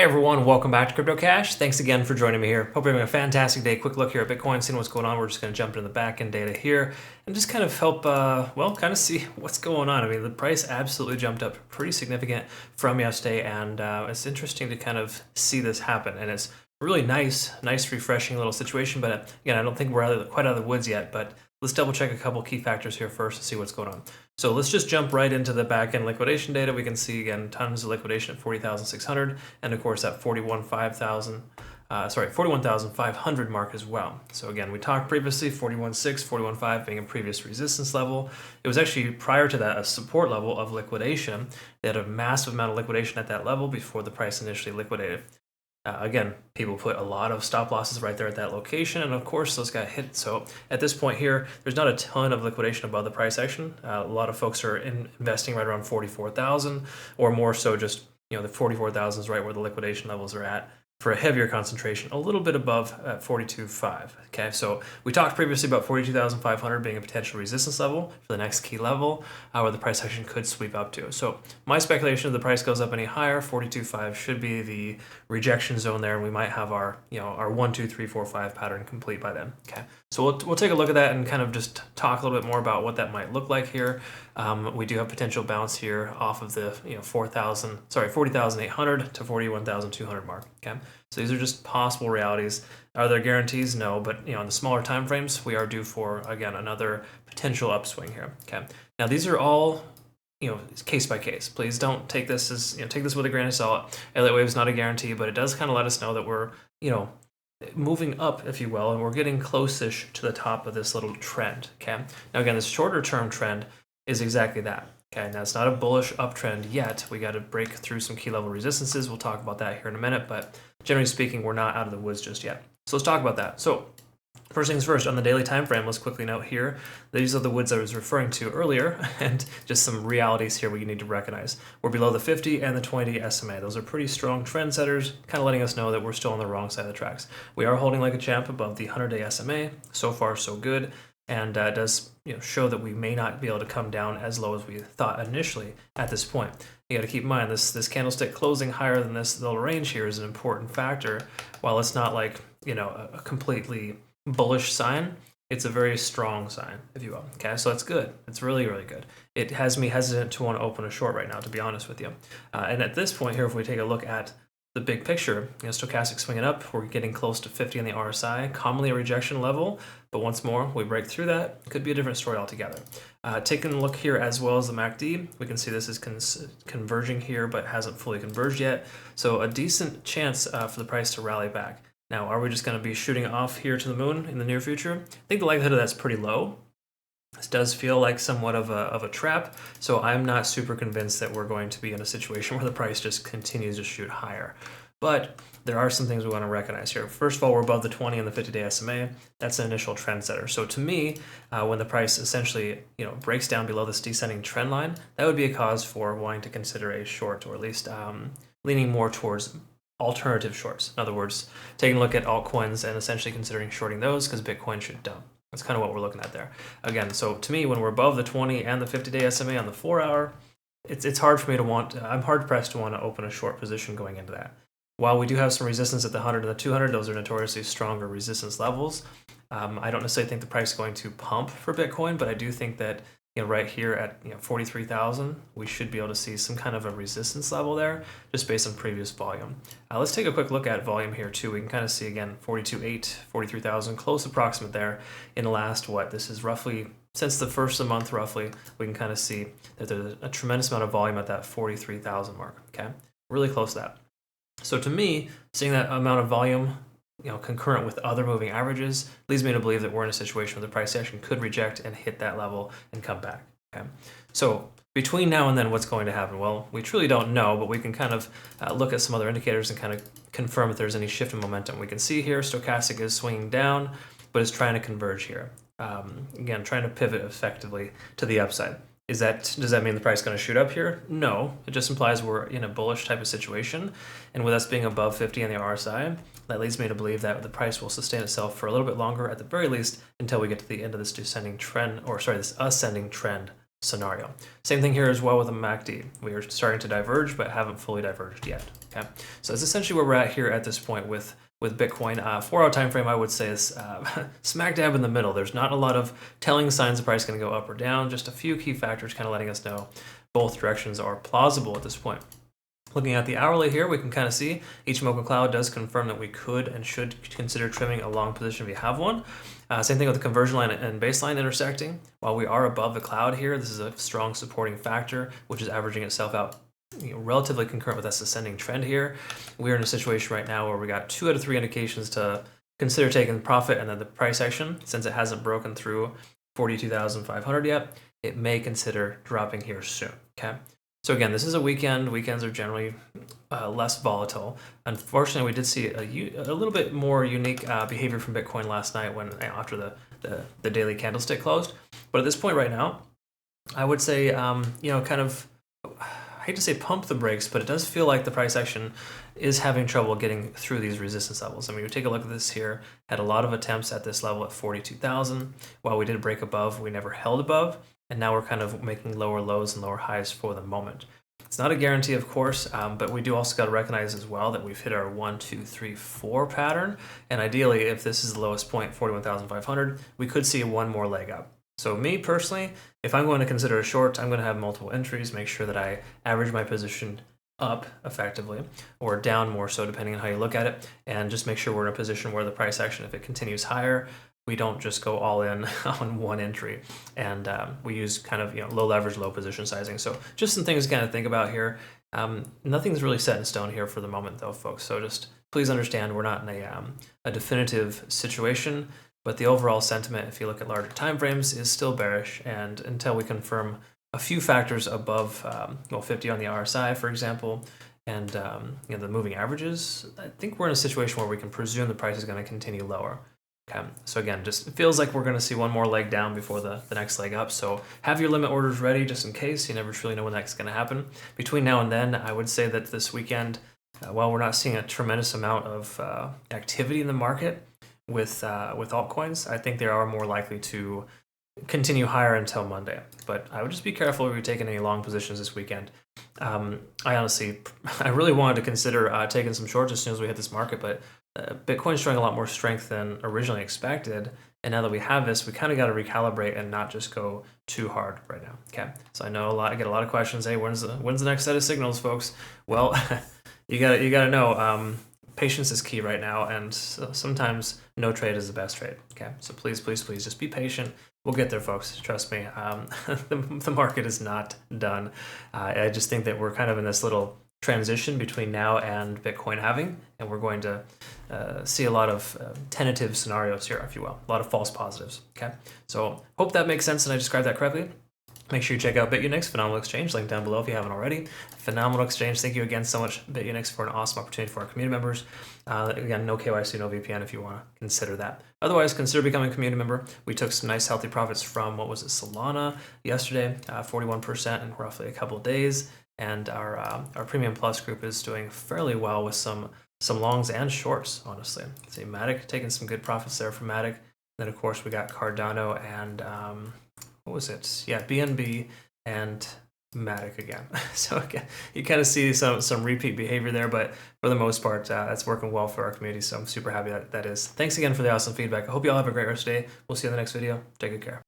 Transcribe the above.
Hey everyone, welcome back to Crypto Cash. Thanks again for joining me here. Hope you're having a fantastic day. Quick look here at Bitcoin, seeing what's going on. We're just going to jump into the back-end data here and just kind of help, kind of see what's going on. I mean, the price absolutely jumped up pretty significant from yesterday, and it's interesting to kind of see this happen. And it's really nice, refreshing little situation. But again, I don't think we're quite out of the woods yet, but let's double check a couple key factors here first to see what's going on. So let's just jump right into the back-end liquidation data. We can see, again, tons of liquidation at 40,600, and of course that 41,500 mark as well. So again, we talked previously, 41.6, 41.5 being a previous resistance level. It was actually, prior to that, a support level of liquidation. They had a massive amount of liquidation at that level before the price initially liquidated. Again, people put a lot of stop losses right there at that location, and of course those got hit. So at this point here, there's not a ton of liquidation above the price action. A lot of folks are investing right around 44,000, or more so just, the 44,000 is right where the liquidation levels are at. For a heavier concentration, a little bit above at 42.5. Okay, so we talked previously about 42,500 being a potential resistance level for the next key level, where the price action could sweep up to. So my speculation, if the price goes up any higher, 42.5 should be the rejection zone there, and we might have our, our 1, 2, 3, 4, 5 pattern complete by then. Okay, so we'll take a look at that and kind of just talk a little bit more about what that might look like here. We do have potential bounce here off of the 40,800 to 41,200 mark. Okay, so these are just possible realities. Are there guarantees? No, but on the smaller time frames, we are due for, again, another potential upswing here. Okay, now these are all case by case. Please don't take this as take this with a grain of salt. Elliott Wave is not a guarantee, but it does kind of let us know that we're moving up, if you will, and we're getting close-ish to the top of this little trend. Okay, now again, this shorter term trend is exactly that. Okay, now it's not a bullish uptrend yet. We got to break through some key level resistances. We'll talk about that here in a minute, but generally speaking, we're not out of the woods just yet. So let's talk about that. So first things first, on the daily time frame, let's quickly note here, these are the woods I was referring to earlier, and just some realities here we need to recognize. We're below the 50 and the 20 SMA. Those are pretty strong trend setters, kind of letting us know that we're still on the wrong side of the tracks. We are holding like a champ above the 100-day SMA. So far, so good. And it does show that we may not be able to come down as low as we thought initially at this point. You got to keep in mind, this candlestick closing higher than this little range here is an important factor. While it's not like a completely bullish sign, it's a very strong sign, if you will. Okay, so it's good. It's really, really good. It has me hesitant to want to open a short right now, to be honest with you. And at this point here, if we take a look at the big picture, stochastic swinging up, we're getting close to 50 on the RSI, commonly a rejection level, but once more we break through that, it could be a different story altogether. Taking a look here as well as the MACD, we can see this is converging here, but hasn't fully converged yet, so a decent chance for the price to rally back. Now, are we just going to be shooting off here to the moon in the near future? I think the likelihood of that's pretty low. This does feel like somewhat of a trap, so I'm not super convinced that we're going to be in a situation where the price just continues to shoot higher. But there are some things we want to recognize here. First of all, we're above the 20 and the 50-day SMA. That's an initial trend setter. So to me, when the price essentially breaks down below this descending trend line, that would be a cause for wanting to consider a short, or at least leaning more towards alternative shorts. In other words, taking a look at altcoins and essentially considering shorting those because Bitcoin should dump. That's kind of what we're looking at there. Again, so to me, when we're above the 20 and the 50-day SMA on the 4-hour, it's hard for me to I'm hard-pressed to want to open a short position going into that. While we do have some resistance at the 100 and the 200, those are notoriously stronger resistance levels. I don't necessarily think the price is going to pump for Bitcoin, but I do think that right here at 43,000, we should be able to see some kind of a resistance level there, just based on previous volume. Let's take a quick look at volume here too. We can kind of see again 42.8, 43,000, close approximate there in the last this is roughly since the first of the month roughly. We can kind of see that there's a tremendous amount of volume at that 43,000 mark. Okay, really close to that. So to me, seeing that amount of volume concurrent with other moving averages leads me to believe that we're in a situation where the price action could reject and hit that level and come back. Okay, so between now and then, what's going to happen? Well, we truly don't know, but we can kind of look at some other indicators and kind of confirm if there's any shift in momentum. We can see here stochastic is swinging down, but it's trying to converge here. Again, trying to pivot effectively to the upside. Does that mean the price is going to shoot up here? No, it just implies we're in a bullish type of situation, and with us being above 50 on the RSI, that leads me to believe that the price will sustain itself for a little bit longer, at the very least, until we get to the end of this descending trend, this ascending trend scenario. Same thing here as well with the MACD. We are starting to diverge, but haven't fully diverged yet. Okay, so that's essentially where we're at here at this point with Bitcoin. 4-hour time frame, I would say, is smack dab in the middle. There's not a lot of telling signs the price is going to go up or down. Just a few key factors kind of letting us know both directions are plausible at this point. Looking at the hourly here, we can kind of see Ichimoku Cloud does confirm that we could and should consider trimming a long position if we have one. Same thing with the conversion line and baseline intersecting. While we are above the cloud here, this is a strong supporting factor, which is averaging itself out relatively concurrent with this ascending trend here. We're in a situation right now where we got 2 out of 3 indications to consider taking profit, and then the price action, since it hasn't broken through 42,500 yet, it may consider dropping here soon. Okay. So again, this is a weekend. Weekends are generally less volatile. Unfortunately, we did see a little bit more unique behavior from Bitcoin last night after the daily candlestick closed. But at this point right now, I would say, kind of, I hate to say pump the brakes, but it does feel like the price action is having trouble getting through these resistance levels. I mean, we take a look at this here, had a lot of attempts at this level at 42,000. While we did break above, we never held above. And now we're kind of making lower lows and lower highs for the moment. It's not a guarantee, of course, but we do also got to recognize as well that we've hit our 1, 2, 3, 4 pattern. And ideally, if this is the lowest point, 41,500, we could see one more leg up. So me personally, if I'm going to consider a short, I'm going to have multiple entries, make sure that I average my position up effectively, or down more so, depending on how you look at it, and just make sure we're in a position where the price action, if it continues higher, we don't just go all in on one entry, and we use kind of low leverage, low position sizing. So just some things to kind of think about here. Nothing's really set in stone here for the moment, though, folks. So just please understand we're not in a definitive situation, but the overall sentiment, if you look at larger time frames, is still bearish. And until we confirm a few factors above 50 on the RSI, for example, and the moving averages, I think we're in a situation where we can presume the price is going to continue lower. Okay. So again, just it feels like we're going to see one more leg down before the next leg up. So have your limit orders ready just in case. You never truly know when that's going to happen. Between now and then, I would say that this weekend, while we're not seeing a tremendous amount of activity in the market with altcoins, I think they are more likely to continue higher until Monday. But I would just be careful if you're taking any long positions this weekend. I really wanted to consider taking some shorts as soon as we hit this market, but Bitcoin's showing a lot more strength than originally expected. And now that we have this, we kind of got to recalibrate and not just go too hard right now. Okay. So I get a lot of questions. Hey, when's the next set of signals, folks? Well, you gotta know, patience is key right now. And sometimes no trade is the best trade. Okay. So please just be patient. We'll get there, folks. Trust me. The market is not done. I just think that we're kind of in this little transition between now and Bitcoin halving, and we're going to see a lot of tentative scenarios here, if you will, a lot of false positives. Okay, so hope that makes sense and I described that correctly. Make sure you check out Bitunix, phenomenal exchange, link down below if you haven't already. Phenomenal exchange. Thank you again so much, Bitunix, for an awesome opportunity for our community members. Again, no KYC, no VPN if you want to consider that. Otherwise, consider becoming a community member. We took some nice healthy profits from, Solana yesterday, 41% in roughly a couple of days. And our Premium Plus group is doing fairly well with some longs and shorts, honestly. See, Matic taking some good profits there from Matic. Then, of course, we got Cardano and what was it? Yeah, BNB and Matic again. So again, you kind of see some repeat behavior there, but for the most part, that's working well for our community. So I'm super happy that is. Thanks again for the awesome feedback. I hope you all have a great rest of the day. We'll see you in the next video. Take good care.